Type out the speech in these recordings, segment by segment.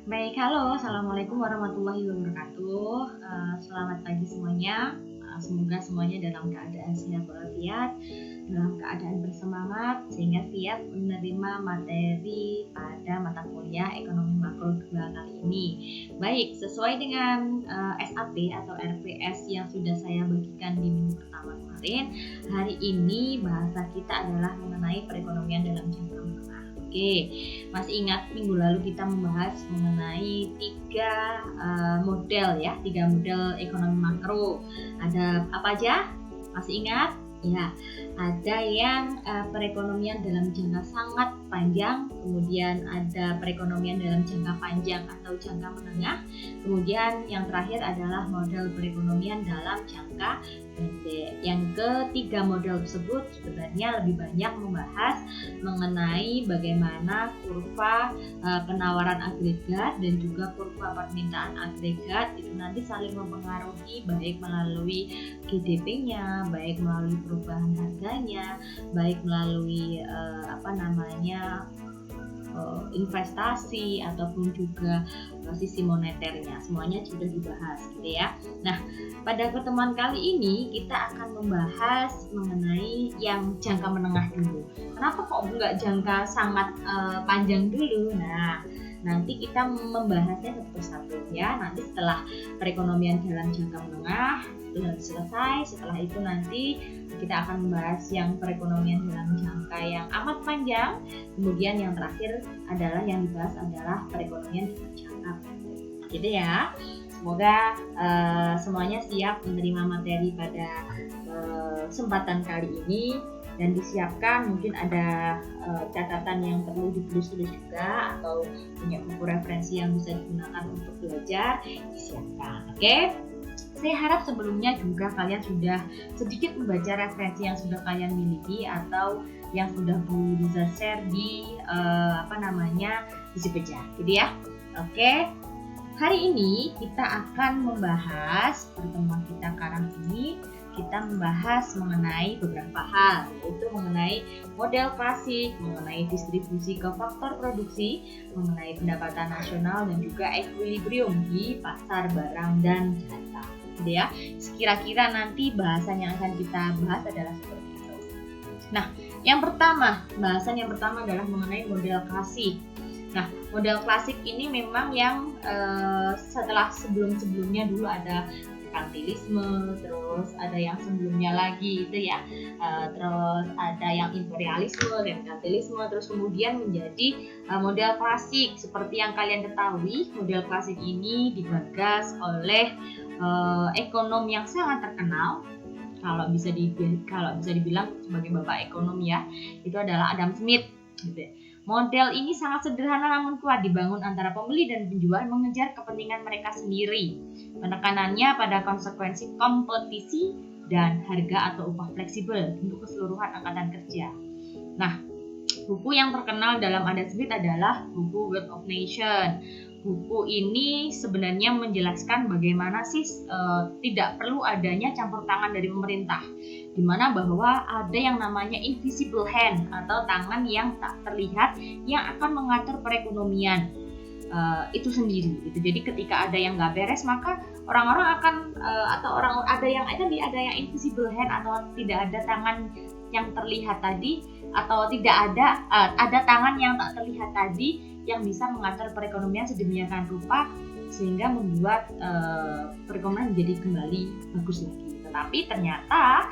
Baik, halo, Assalamualaikum warahmatullahi wabarakatuh. Selamat pagi semuanya. Semoga semuanya dalam keadaan sehat walafiat, dalam keadaan bersemangat, sehingga siap menerima materi pada mata kuliah Ekonomi Makro 2 kali ini. Baik, sesuai dengan SAP atau RPS yang sudah saya bagikan di minggu pertama kemarin, hari ini bahasa kita adalah mengenai perekonomian dalam jangka menengah. Oke, masih ingat minggu lalu kita membahas mengenai tiga model ya, tiga model ekonomi makro. Ada apa aja? Masih ingat? Ya, ada yang perekonomian dalam jangka sangat panjang, kemudian ada perekonomian dalam jangka panjang atau jangka menengah, kemudian yang terakhir adalah model perekonomian dalam jangka pendek. Yang ketiga model tersebut sebenarnya lebih banyak membahas mengenai bagaimana kurva penawaran agregat dan juga kurva permintaan agregat itu nanti saling mempengaruhi baik melalui GDP-nya, baik melalui perubahan harganya, baik melalui investasi ataupun juga sisi moneternya. Semuanya sudah dibahas gitu ya. Nah, pada pertemuan kali ini kita akan membahas mengenai yang jangka menengah dulu. Kenapa kok nggak jangka sangat panjang dulu? Nah, nanti kita membahasnya satu persatu ya. Nanti setelah perekonomian dalam jangka menengah selesai, setelah itu nanti kita akan membahas yang perekonomian dalam jangka yang amat panjang. Kemudian yang terakhir adalah yang dibahas adalah perekonomian dalam jangka pendek. Gitu ya. Semoga semuanya siap menerima materi pada kesempatan kali ini dan disiapkan. Mungkin ada catatan yang perlu ditulis-tulis juga atau punya buku referensi yang bisa digunakan untuk belajar, disiapkan. Oke? Saya harap sebelumnya juga kalian sudah sedikit membaca referensi yang sudah kalian miliki atau yang sudah Bu Riza share di di Sipeja, gitu ya. Oke. Hari ini kita akan membahas pertemuan kita sekarang ini. Kita membahas mengenai beberapa hal, yaitu mengenai model klasik, mengenai distribusi ke faktor produksi, mengenai pendapatan nasional dan juga equilibrium di pasar barang dan jasa. Ya, kira-kira nanti bahasan yang akan kita bahas adalah seperti itu. Nah, bahasan yang pertama adalah mengenai model klasik. Nah, model klasik ini memang yang setelah sebelumnya dulu ada merkantilisme, terus ada yang sebelumnya lagi itu ya, terus ada yang imperialisme, merkantilisme, terus kemudian menjadi model klasik. Seperti yang kalian ketahui, model klasik ini digagas oleh ekonom yang sangat terkenal, kalau bisa dibilang sebagai bapak ekonomi ya, itu adalah Adam Smith gitu. Model ini sangat sederhana namun kuat, dibangun antara pembeli dan penjual mengejar kepentingan mereka sendiri. Penekanannya pada konsekuensi kompetisi dan harga atau upah fleksibel untuk keseluruhan angkatan kerja. Nah, buku yang terkenal dalam Adam Smith adalah buku Wealth of Nation. Buku ini sebenarnya menjelaskan bagaimana sih tidak perlu adanya campur tangan dari pemerintah, di mana bahwa ada yang namanya invisible hand atau tangan yang tak terlihat yang akan mengatur perekonomian itu sendiri. Gitu. Jadi ketika ada yang nggak beres, maka orang-orang akan ada yang invisible hand atau tidak ada tangan yang terlihat tadi, atau tidak ada tangan yang tak terlihat tadi yang bisa mengatur perekonomian sedemikian rupa sehingga membuat perekonomian menjadi kembali bagus lagi. Tetapi ternyata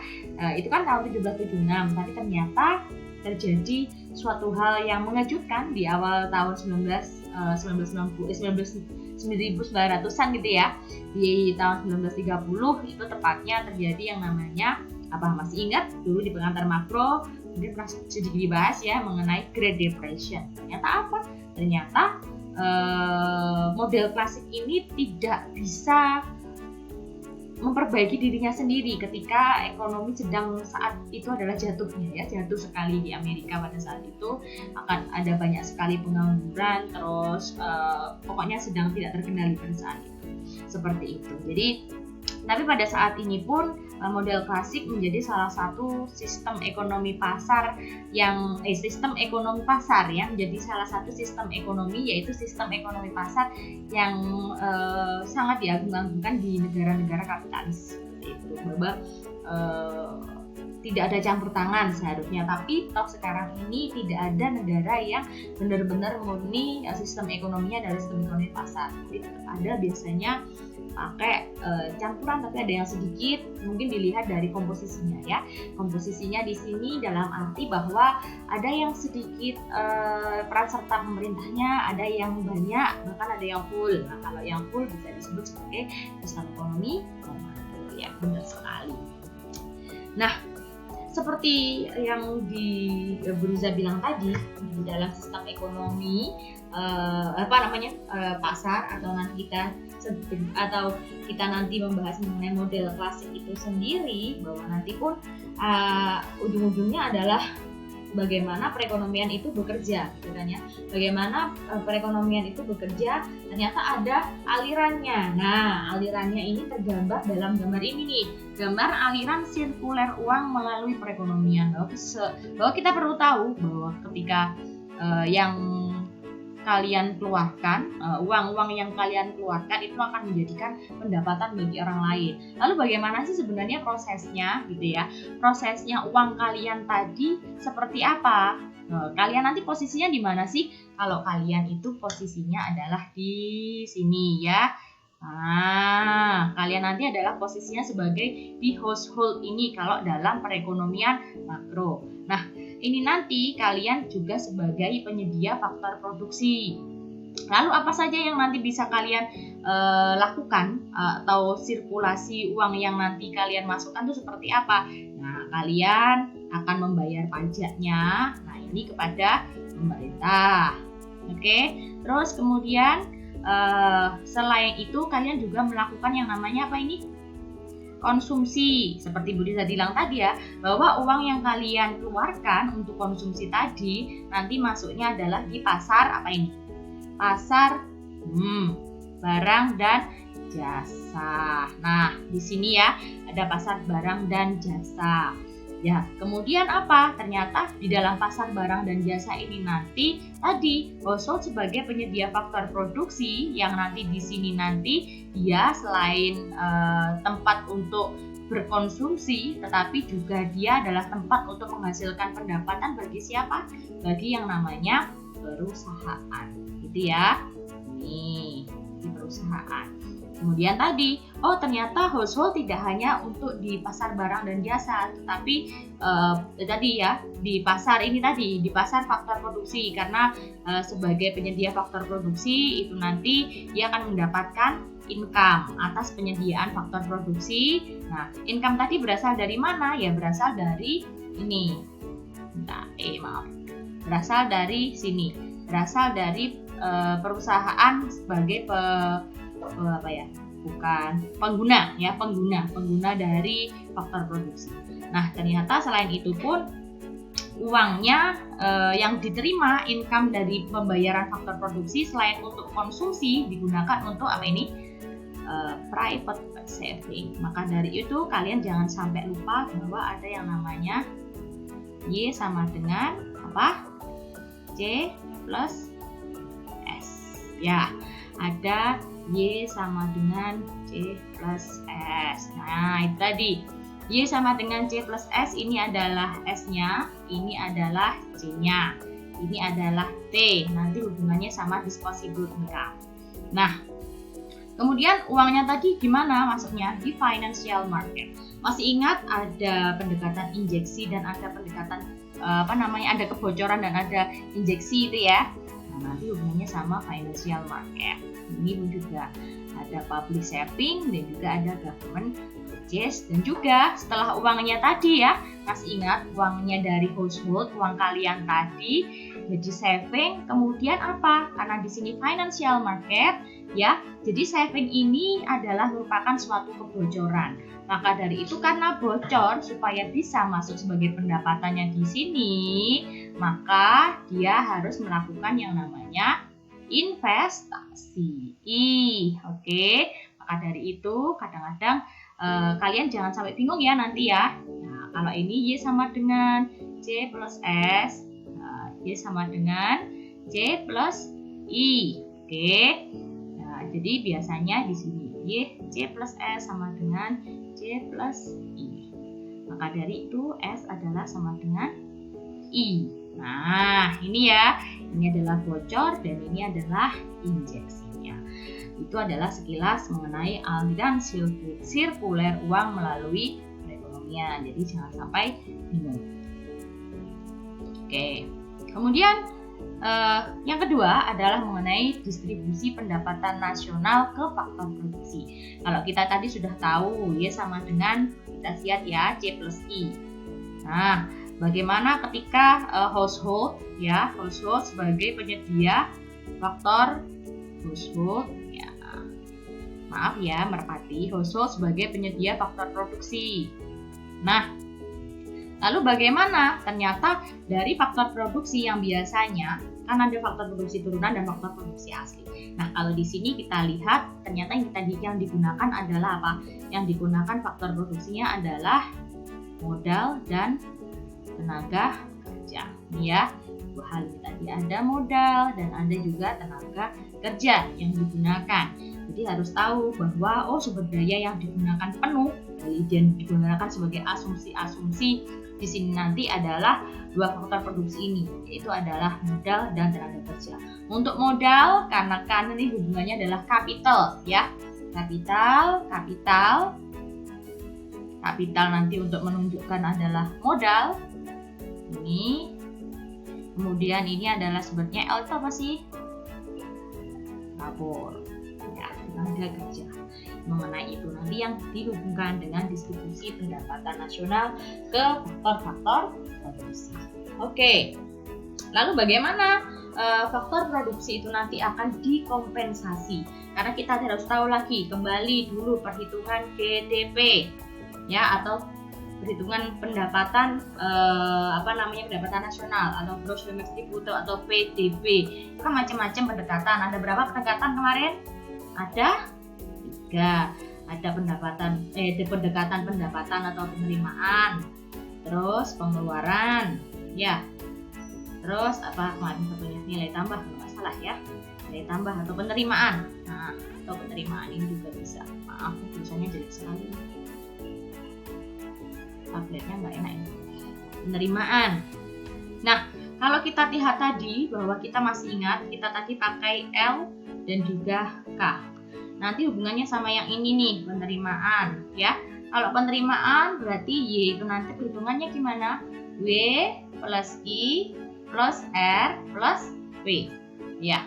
itu kan tahun 1776, tapi ternyata terjadi suatu hal yang mengejutkan di awal tahun 1900-an gitu ya. Di tahun 1930 itu tepatnya terjadi yang namanya masih ingat dulu di pengantar makro mungkin pernah sedikit dibahas ya mengenai Great Depression. Ternyata model klasik ini tidak bisa memperbaiki dirinya sendiri ketika ekonomi sedang saat itu adalah jatuh sekali di Amerika pada saat itu, akan ada banyak sekali pengangguran, terus pokoknya sedang tidak terkendali pada saat itu, seperti itu. Jadi Tapi pada saat ini pun model klasik menjadi salah satu sistem ekonomi pasar sistem ekonomi pasar ya, menjadi salah satu sistem ekonomi, yaitu sistem ekonomi pasar yang sangat diagung-agungkan di negara-negara kapitalis seperti itu, bahwa tidak ada campur tangan seharusnya, tapi toh sekarang ini tidak ada negara yang benar-benar murni sistem ekonominya dari sistem ekonomi pasar. Jadi ada biasanya pakai campuran, tapi ada yang sedikit, mungkin dilihat dari komposisinya ya. Komposisinya di sini dalam arti bahwa ada yang sedikit peran serta pemerintahnya, ada yang banyak, bahkan ada yang full. Nah, kalau yang full bisa disebut sebagai sistem ekonomi komando ya, benar sekali. Nah, seperti yang Bu Riza bilang tadi, di dalam sistem ekonomi pasar, atau nanti kita nanti membahas mengenai model klasik itu sendiri, bahwa nanti pun ujung-ujungnya adalah bagaimana perekonomian itu bekerja, gitu kan ya. Bagaimana perekonomian itu bekerja, ternyata ada alirannya. Nah, alirannya ini tergambar dalam gambar ini nih, gambar aliran sirkuler uang melalui perekonomian. Bahwa kita perlu tahu bahwa ketika yang kalian keluarkan, uang-uang yang kalian keluarkan itu akan menjadikan pendapatan bagi orang lain. Lalu bagaimana sih sebenarnya prosesnya gitu ya? Prosesnya uang kalian tadi seperti apa? Kalian nanti posisinya di mana sih? Kalau kalian itu posisinya adalah di sini ya. Nah, kalian nanti adalah posisinya sebagai di household ini kalau dalam perekonomian makro. Nah, ini nanti kalian juga sebagai penyedia faktor produksi. Lalu apa saja yang nanti bisa kalian lakukan atau sirkulasi uang yang nanti kalian masukkan itu seperti apa? Nah, kalian akan membayar pajaknya. Nah, ini kepada pemerintah. Oke. Terus kemudian selain itu kalian juga melakukan yang namanya apa ini? Konsumsi. Seperti Bu Riza bilang tadi ya, bahwa uang yang kalian keluarkan untuk konsumsi tadi nanti masuknya adalah di pasar apa ini? Pasar barang dan jasa. Nah, di sini ya ada pasar barang dan jasa. Ya, kemudian apa? Ternyata di dalam pasar barang dan jasa ini nanti tadi household sebagai penyedia faktor produksi yang nanti di sini nanti dia selain tempat untuk berkonsumsi, tetapi juga dia adalah tempat untuk menghasilkan pendapatan bagi siapa? Bagi yang namanya perusahaan, gitu ya. Nih, di perusahaan. Kemudian tadi, ternyata household tidak hanya untuk di pasar barang dan jasa, tetapi tadi ya di pasar ini tadi, di pasar faktor produksi, karena sebagai penyedia faktor produksi itu nanti dia akan mendapatkan income atas penyediaan faktor produksi. Nah, income tadi berasal dari mana? Ya berasal dari ini. Berasal dari sini. Berasal dari perusahaan sebagai pengguna dari faktor produksi. Nah, ternyata selain itu pun uangnya yang diterima income dari pembayaran faktor produksi selain untuk konsumsi digunakan untuk apa ini? Private saving. Maka dari itu kalian jangan sampai lupa bahwa ada yang namanya Y sama dengan apa? C plus S. Ya, ada Y sama dengan C plus S. Nah, itu tadi. Y sama dengan C plus S, ini adalah S-nya, ini adalah C-nya, ini adalah T. Nanti hubungannya sama disposable income. Nah, kemudian uangnya tadi gimana masuknya? Di financial market. Masih ingat ada pendekatan injeksi dan ada pendekatan ada kebocoran dan ada injeksi itu ya. Nah, nanti hubungannya sama financial market. Ini juga ada public saving dan juga ada government purchase, dan juga setelah uangnya tadi ya, masih ingat uangnya dari household, uang kalian tadi jadi saving, kemudian apa? Karena di sini financial market ya, jadi saving ini adalah merupakan suatu kebocoran. Maka dari itu karena bocor supaya bisa masuk sebagai pendapatannya di sini, maka dia harus melakukan yang namanya investasi. Oke. Maka dari itu kadang-kadang kalian jangan sampai bingung ya nanti ya. Nah, kalau ini Y sama dengan C plus S, nah, Y sama dengan C plus I. Oke. Nah, jadi biasanya di sini Y C plus S sama dengan C plus I. Maka dari itu S adalah sama dengan I. Nah, ini ya. Ini adalah bocor dan ini adalah injeksinya. Itu adalah sekilas mengenai aliran sirkuler uang melalui perekonomian. Jadi jangan sampai bingung. Oke. Kemudian yang kedua adalah mengenai distribusi pendapatan nasional ke faktor produksi. Kalau kita tadi sudah tahu Y sama dengan, kita lihat ya, C plus I. Nah, bagaimana ketika household sebagai penyedia faktor household ya, maaf ya merpati, household sebagai penyedia faktor produksi. Nah, lalu bagaimana? Ternyata dari faktor produksi yang biasanya kan ada faktor produksi turunan dan faktor produksi asli. Nah, kalau di sini kita lihat ternyata yang digunakan adalah apa? Yang digunakan faktor produksinya adalah modal dan tenaga kerja. Ini ya, dua hal ini tadi, ada modal dan ada juga tenaga kerja yang digunakan. Jadi harus tahu bahwa sumber daya yang digunakan penuh dan digunakan sebagai asumsi di sini nanti adalah dua faktor produksi ini, yaitu adalah modal dan tenaga kerja. Untuk modal, karena kan ini hubungannya adalah capital ya. Kapital nanti untuk menunjukkan adalah modal. Ini. Kemudian ini adalah sebenarnya L itu apa sih? Labor. Ya, tenaga kerja. Mengenai itu nanti yang dihubungkan dengan distribusi pendapatan nasional ke faktor-faktor produksi. Oke. Lalu bagaimana faktor produksi itu nanti akan dikompensasi? Karena kita harus tahu lagi kembali dulu perhitungan GDP ya, atau perhitungan pendapatan pendapatan nasional atau gross domestic product atau PDB. Itu kan macam-macam pendekatan. Ada berapa pendekatan kemarin? Ada 3. Ada pendekatan pendapatan atau penerimaan, terus pengeluaran ya, terus apa kemarin satunya, nilai tambah kalau nggak salah ya, nilai tambah atau penerimaan. Nah, atau penerimaan ini juga bisa. Maaf, tulisannya jelek sekali, tabletnya nggak enak ini. Penerimaan. Nah, kalau kita lihat tadi bahwa kita masih ingat kita tadi pakai L dan juga K. Nanti hubungannya sama yang ini nih, penerimaan ya. Kalau penerimaan berarti Y itu nanti perhitungannya gimana? W plus I plus R plus P ya.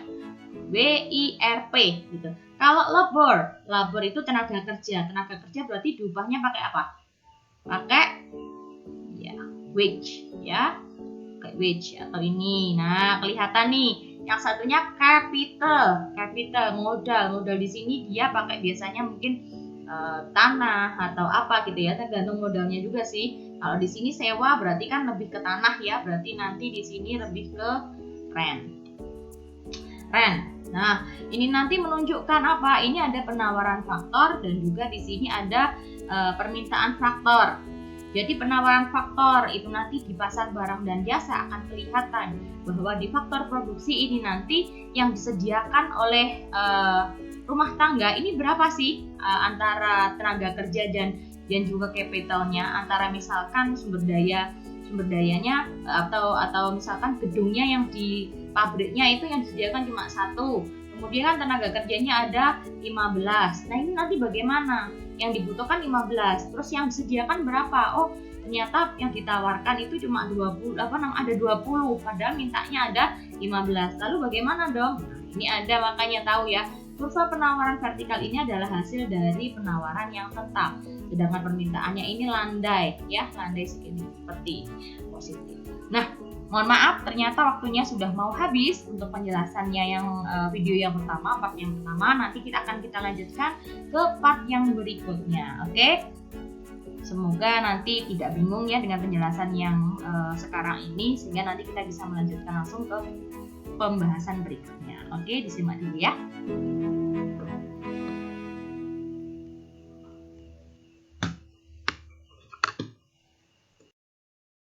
WIRP gitu. Kalau labor itu tenaga kerja berarti diubahnya pakai apa? Pakai ya wage ya, pakai wage atau ini. Nah, kelihatan nih. Yang satunya capital modal di sini dia pakai biasanya mungkin tanah atau apa gitu ya, tergantung modalnya juga sih. Kalau di sini sewa berarti kan lebih ke tanah ya, berarti nanti di sini lebih ke rent. Nah, ini nanti menunjukkan apa? Ini ada penawaran faktor dan juga di sini ada permintaan faktor. Jadi penawaran faktor itu nanti di pasar barang dan jasa akan kelihatan bahwa di faktor produksi ini nanti yang disediakan oleh rumah tangga ini berapa sih antara tenaga kerja dan juga capitalnya, antara misalkan sumber dayanya atau misalkan gedungnya yang di pabriknya itu yang disediakan cuma 1. Kemudian kan tenaga kerjanya ada 15. Nah, ini nanti bagaimana? Yang dibutuhkan 15. Terus yang disediakan berapa? Oh, ternyata yang ditawarkan itu cuma 20, ada 20, padahal mintanya ada 15. Lalu bagaimana dong? Nah, ini ada makanya tahu ya. Kurva penawaran vertikal ini adalah hasil dari penawaran yang tetap. Sedangkan permintaannya ini landai ya, landai seperti positif. Nah, mohon maaf, ternyata waktunya sudah mau habis untuk penjelasannya yang video yang pertama, part yang pertama. Nanti kita lanjutkan ke part yang berikutnya, oke? Semoga nanti tidak bingung ya dengan penjelasan yang sekarang ini, sehingga nanti kita bisa melanjutkan langsung ke pembahasan berikutnya. Oke, disimak dulu ya.